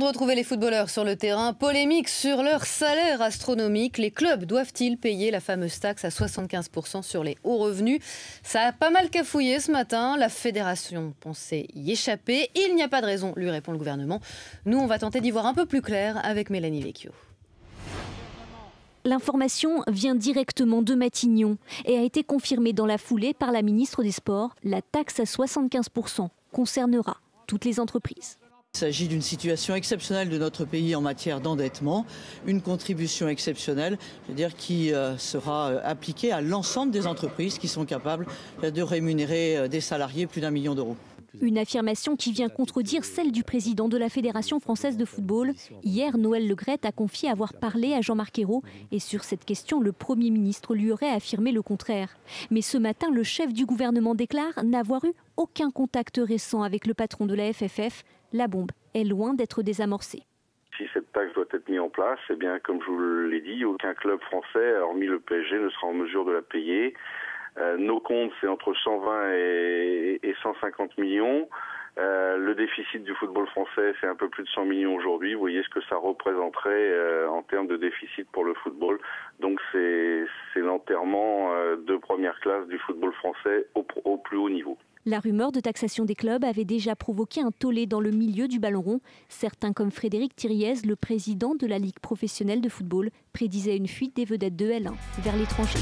retrouver les footballeurs sur le terrain. Polémique sur leur salaire astronomique. Les clubs doivent-ils payer la fameuse taxe à 75% sur les hauts revenus? Ça a pas mal cafouillé ce matin. La fédération pensait y échapper. Il n'y a pas de raison, lui répond le gouvernement. Nous, on va tenter d'y voir un peu plus clair avec Mélanie Vecchio. L'information vient directement de Matignon et a été confirmée dans la foulée par la ministre des Sports. La taxe à 75% concernera toutes les entreprises. Il s'agit d'une situation exceptionnelle de notre pays en matière d'endettement, une contribution exceptionnelle, qui sera appliquée à l'ensemble des entreprises qui sont capables de rémunérer des salariés plus d'1 million d'euros. Une affirmation qui vient contredire celle du président de la Fédération française de football. Hier, Noël Le Graët a confié avoir parlé à Jean-Marc Ayrault et sur cette question, le Premier ministre lui aurait affirmé le contraire. Mais ce matin, le chef du gouvernement déclare n'avoir eu aucun contact récent avec le patron de la FFF. La bombe est loin d'être désamorcée. Si cette taxe doit être mise en place, eh bien, comme je vous l'ai dit, aucun club français, hormis le PSG, ne sera en mesure de la payer. Nos comptes, c'est entre 120 et 150 millions. Le déficit du football français, c'est un peu plus de 100 millions aujourd'hui. Vous voyez ce que ça représenterait en termes de déficit pour le football. Donc c'est l'enterrement de première classe du football français au plus haut niveau. La rumeur de taxation des clubs avait déjà provoqué un tollé dans le milieu du ballon rond. Certains, comme Frédéric Thiriez, le président de la Ligue professionnelle de football, prédisaient une fuite des vedettes de L1 vers l'étranger.